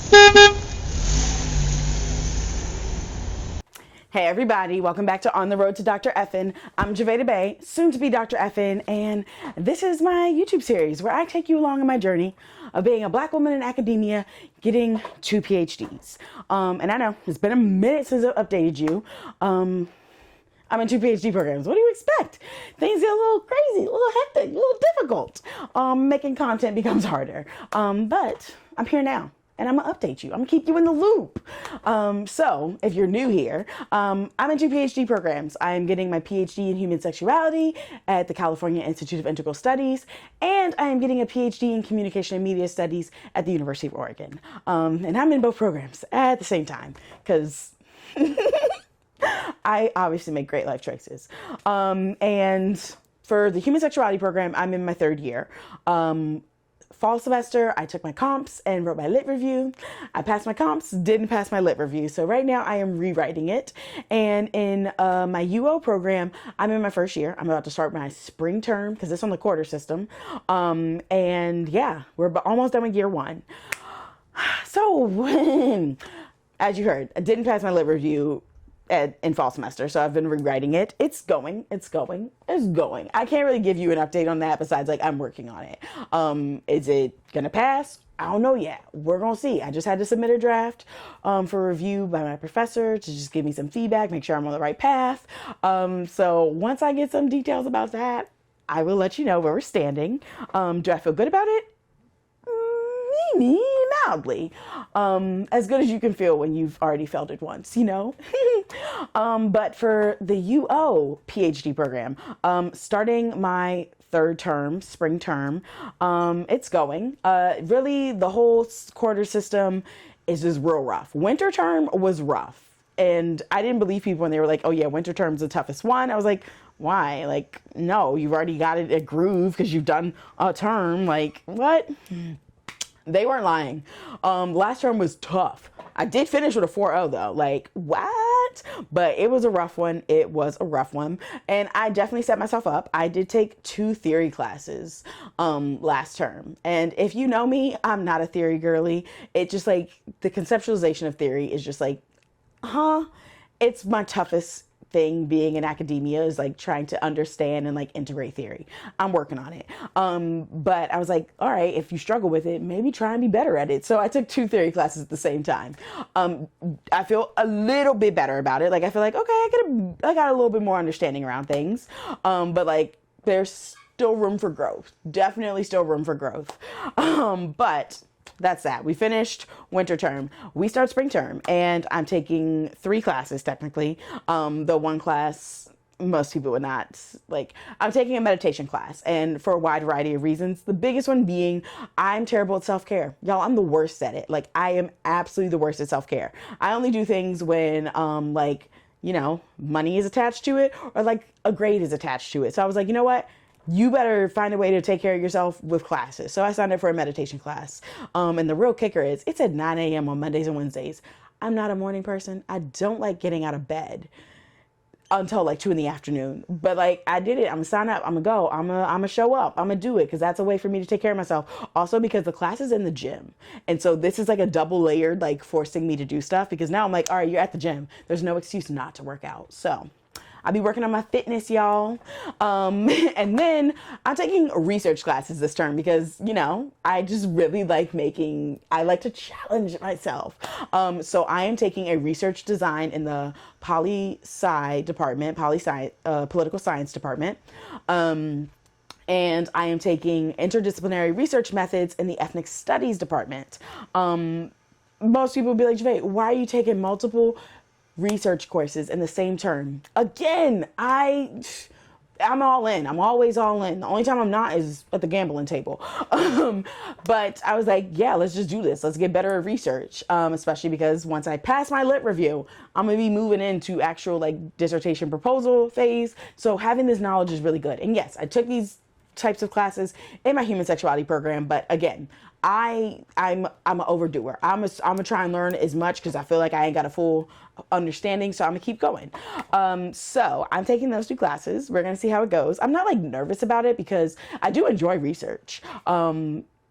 Hey everybody, welcome back to On the Road to Dr. Effin. I'm Javeda Bay, soon to be Dr. Effin, and this is my YouTube series where I take you along on my journey of being a black woman in academia, getting 2 PhDs. And I know it's been a minute since I've updated you. I'm in 2 PhD programs. What do you expect? Things get a little crazy, a little hectic, a little difficult. Making content becomes harder. But I'm here now. And I'm going to update you. I'm going to keep you in the loop. So if you're new here, I'm in 2 PhD programs. I'm getting my PhD in human sexuality at the California Institute of Integral Studies, and I am getting a PhD in communication and media studies at the University of Oregon. And I'm in both programs at the same time because I obviously make great life choices. And for the human sexuality program, I'm in my 3rd year. Fall semester, I took my comps and wrote my lit review. I passed my comps, didn't pass my lit review. So right now I am rewriting it. And in my UO program, I'm in my 1st year. I'm about to start my spring term because it's on the quarter system. And yeah, we're almost done with year 1. So as you heard, I didn't pass my lit review in fall semester, so I've been rewriting it. It's going. I can't really give you an update on that besides like I'm working on it. Is it gonna pass? I don't know yet. We're gonna see. I just had to submit a draft for review by my professor to just give me some feedback, make sure I'm on the right path. So once I get some details about that, I will let you know where we're standing. Do I feel good about it? Mildly. As good as you can feel when you've already felt it once, you know? But for the UO PhD program, starting my 3rd term, spring term, it's going. Really, the whole quarter system is just real rough. Winter term was rough. And I didn't believe people when they were like, oh yeah, winter term's the toughest one. I was like, why? Like, no, you've already got it a groove because you've done a term. Like, what? They weren't lying. Last term was tough. I did finish with a 4.0 though. Like, what? But it was a rough one. It was a rough one. And I definitely set myself up. I did take 2 theory classes last term. And if you know me, I'm not a theory girly. It just like the conceptualization of theory is just like, it's my toughest thing being in academia is like trying to understand and like integrate theory. I'm working on it. But I was like, all right, if you struggle with it, maybe try and be better at it. So I took 2 theory classes at the same time. I feel a little bit better about it. Like, I feel like, okay, I got a little bit more understanding around things. But like, there's still room for growth. Definitely still room for growth. But that's that. We finished winter term. We start spring term, and I'm taking 3 classes technically. The one class most people would not like. I'm taking a meditation class, and for a wide variety of reasons. The biggest one being I'm terrible at self-care. Y'all, I'm the worst at it. Like, I am absolutely the worst at self-care. I only do things when like, you know, money is attached to it or like a grade is attached to it. So I was like, you know what? You better find a way to take care of yourself with classes. So I signed up for a meditation class. And the real kicker is it's at 9 a.m. on Mondays and Wednesdays. I'm not a morning person. I don't like getting out of bed until like 2 p.m. But like, I did it. I'm gonna sign up. I'm gonna go. I'm gonna show up. I'm gonna do it because that's a way for me to take care of myself. Also because the class is in the gym. And so this is like a double layered, like forcing me to do stuff because now I'm like, all right, you're at the gym. There's no excuse not to work out. So I'll be working on my fitness, y'all. And then I'm taking research classes this term because, you know, I just really like I like to challenge myself. So I am taking a research design in the poli-sci department, political science department. And I am taking interdisciplinary research methods in the ethnic studies department. Most people would be like, Javay, why are you taking multiple research courses in the same term? Again, I'm all in. I'm always all in. The only time I'm not is at the gambling table. But I was like, yeah, let's just do this. Let's get better at research. Especially because once I pass my lit review, I'm going to be moving into actual like dissertation proposal phase. So having this knowledge is really good. And yes, I took these types of classes in my human sexuality program. But again, I'm an overdoer. I'm gonna try and learn as much because I feel like I ain't got a full understanding, so I'm gonna keep going. So I'm taking those 2 classes. We're gonna see how it goes. I'm not like nervous about it because I do enjoy research.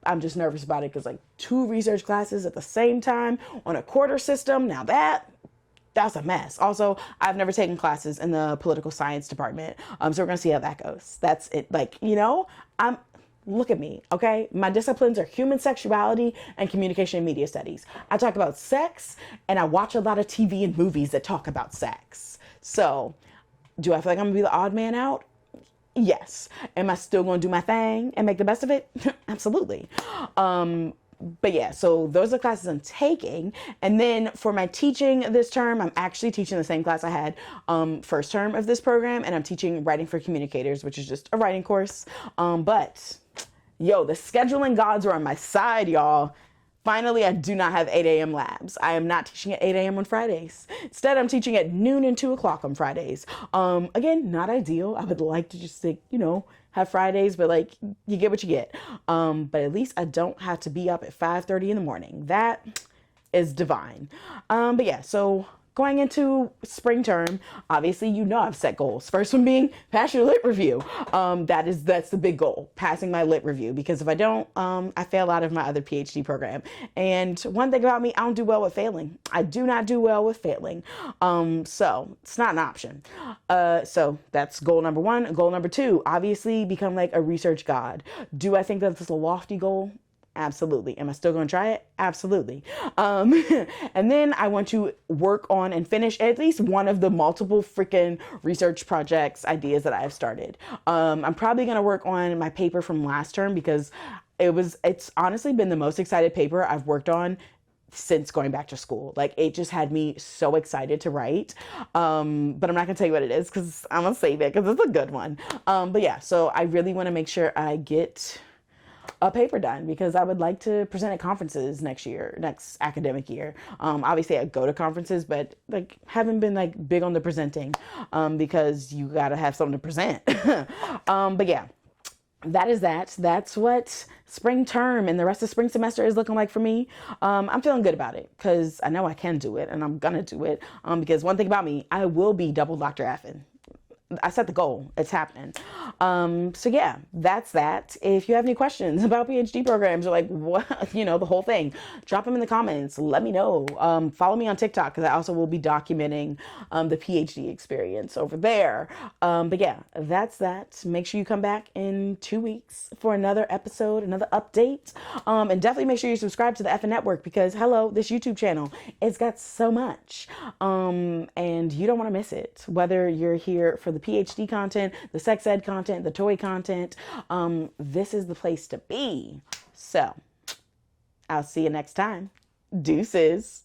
I'm just nervous about it because like 2 research classes at the same time on a quarter system. Now that's a mess. Also, I've never taken classes in the political science department. So we're going to see how that goes. That's it. Like, look at me, okay? My disciplines are human sexuality and communication and media studies. I talk about sex and I watch a lot of TV and movies that talk about sex. So do I feel like I'm gonna be the odd man out? Yes. Am I still gonna do my thing and make the best of it? Absolutely. But yeah, so those are the classes I'm taking. And then for my teaching this term, I'm actually teaching the same class I had first term of this program. And I'm teaching writing for communicators, which is just a writing course. But yo, the scheduling gods are on my side, y'all. Finally, I do not have 8 a.m. labs. I am not teaching at 8 a.m. on Fridays. Instead, I'm teaching at noon and 2 o'clock on Fridays. Again, not ideal. I would like to just like, have Fridays, but like you get what you get. But at least I don't have to be up at 5:30 in the morning. That is divine. But yeah, so going into spring term, obviously, I've set goals. First one being pass your lit review. That's the big goal, passing my lit review. Because if I don't, I fail out of my other PhD program. And one thing about me, I don't do well with failing. I do not do well with failing. So it's not an option. So that's goal number 1. Goal number 2, obviously become like a research god. Do I think that that's a lofty goal? Absolutely. Am I still going to try it? Absolutely. And then I want to work on and finish at least one of the multiple freaking research projects ideas that I have started. I'm probably going to work on my paper from last term because it's honestly been the most excited paper I've worked on since going back to school. Like it just had me so excited to write. But I'm not gonna tell you what it is because I'm gonna save it because it's a good one. But yeah, so I really want to make sure I get a paper done because I would like to present at conferences next academic year. Obviously I go to conferences, but like haven't been like big on the presenting, because you gotta have something to present. But yeah, that's what spring term and the rest of spring semester is looking like for me. I'm feeling good about it because I know I can do it and I'm gonna do it. Because one thing about me, I will be double Dr. Effin. I set the goal. It's happening. So yeah, that's that. If you have any questions about PhD programs or like what, the whole thing, drop them in the comments. Let me know. Follow me on TikTok because I also will be documenting the PhD experience over there. But yeah, that's that. Make sure you come back in 2 weeks for another episode, another update. And definitely make sure you subscribe to the FN Network because hello, this YouTube channel, it's got so much. And you don't want to miss it. Whether you're here for the PhD content, the sex ed content, the toy content, this is the place to be. So I'll see you next time. Deuces.